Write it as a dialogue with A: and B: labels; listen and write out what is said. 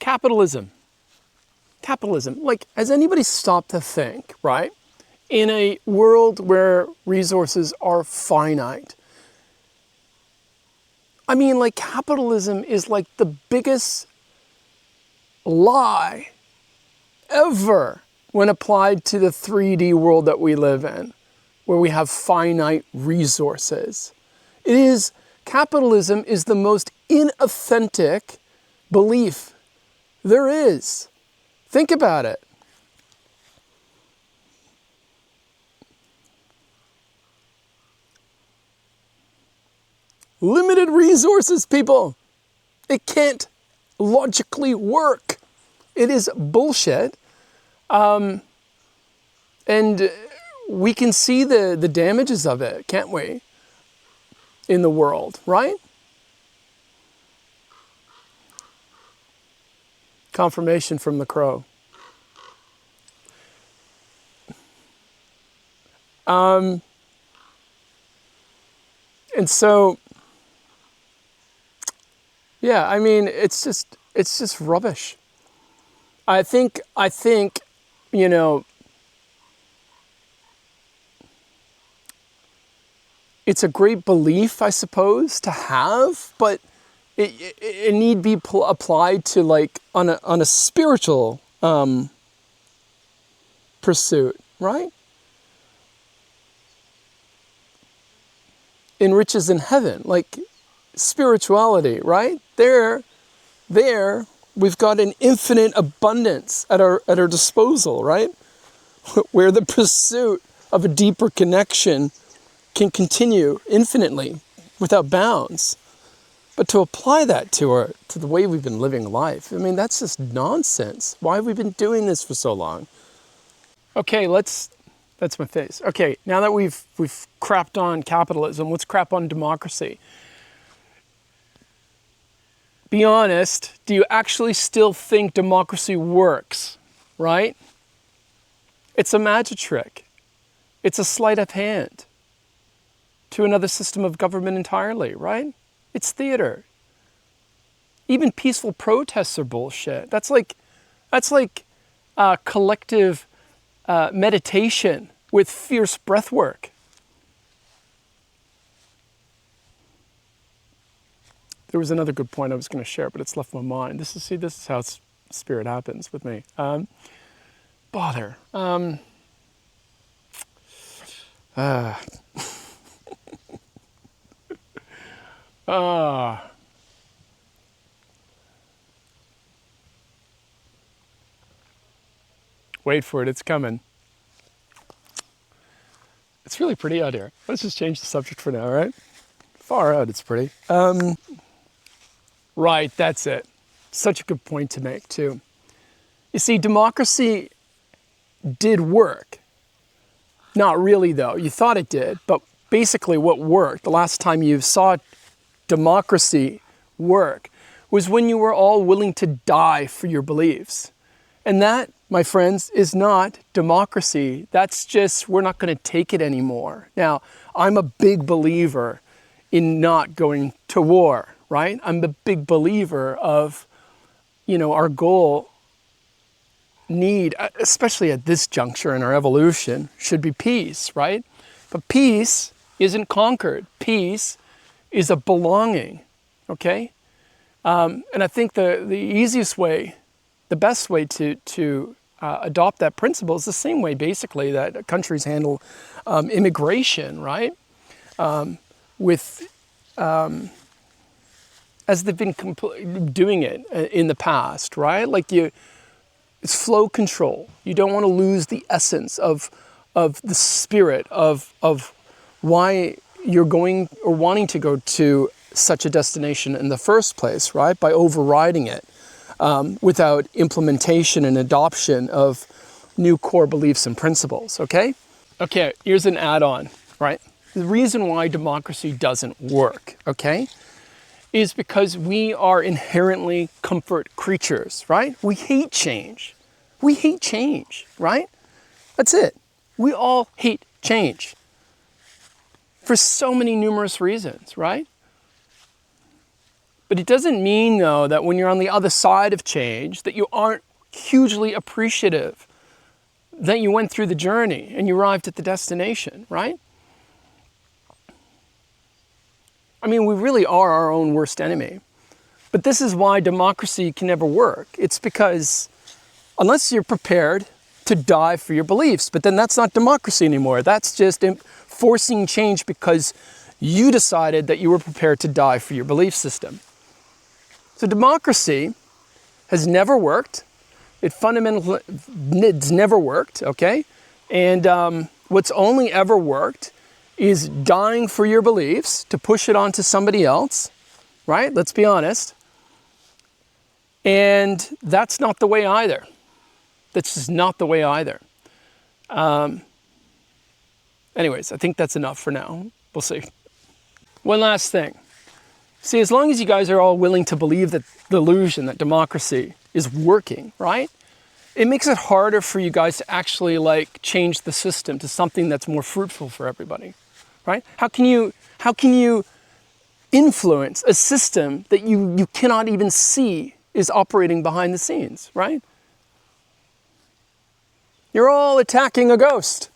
A: Capitalism. Capitalism. Like, has anybody stopped to think, right? In a world where resources are finite, I mean, like, capitalism is like the biggest lie ever when applied to the 3D world that we live in, where we have finite resources. Capitalism is the most inauthentic belief there is. Think about it. Limited resources, people. It can't logically work. It is bullshit. And we can see the damages of it, can't we? In the world, right? Confirmation from the crow. And so, yeah, I mean, it's just rubbish. I think, you know, it's a great belief, I suppose, to have, but it need be applied to, like, on a spiritual pursuit, right? In riches in heaven, like spirituality, right? There, we've got an infinite abundance at our disposal, right? Where the pursuit of a deeper connection can continue infinitely without bounds. But to apply that to the way we've been living life, I mean, that's just nonsense. Why have we been doing this for so long? Okay, that's my face. Okay, now that we've crapped on capitalism, let's crap on democracy. Be honest, do you actually still think democracy works, right? It's a magic trick. It's a sleight of hand to another system of government entirely, right? It's theater. Even peaceful protests are bullshit. That's like collective meditation with fierce breath work. There was another good point I was going to share, but it's left my mind. This is how spirit happens with me. Bother. Wait for it, it's coming. It's really pretty out here. Let's just change the subject for now, right? Far out, it's pretty. Right, that's it. Such a good point to make, too. You see, democracy did work. Not really, though. You thought it did, but basically what worked, the last time you saw democracy work, was when you were all willing to die for your beliefs. And that, my friends, is not democracy. That's just, we're not going to take it anymore. Now, I'm a big believer in not going to war, right? I'm a big believer of, you know, our goal, need, especially at this juncture in our evolution, should be peace, right? But peace isn't conquered. Peace is a belonging, okay? And I think the easiest way, the best way to adopt that principle is the same way, basically, that countries handle immigration, right? As they've been doing it in the past, right? Like it's flow control. You don't want to lose the essence of the spirit of why you're going or wanting to go to such a destination in the first place, right? By overriding it without implementation and adoption of new core beliefs and principles, okay? Okay, here's an add-on, right? The reason why democracy doesn't work, okay, is because we are inherently comfort creatures, right? We hate change. We hate change, right? That's it. We all hate change for so many numerous reasons, right? But it doesn't mean, though, that when you're on the other side of change, that you aren't hugely appreciative that you went through the journey and you arrived at the destination, right? I mean, we really are our own worst enemy. But this is why democracy can never work. It's because unless you're prepared to die for your beliefs, but then that's not democracy anymore. That's just forcing change because you decided that you were prepared to die for your belief system. So democracy has never worked. It's never worked, okay? And what's only ever worked is dying for your beliefs to push it onto somebody else, right? Let's be honest. And that's not the way either. That's just not the way either. Anyways, I think that's enough for now. We'll see. One last thing. See, as long as you guys are all willing to believe that the illusion that democracy is working, right? It makes it harder for you guys to actually change the system to something that's more fruitful for everybody, right? How can you influence a system that you cannot even see is operating behind the scenes, right? You're all attacking a ghost.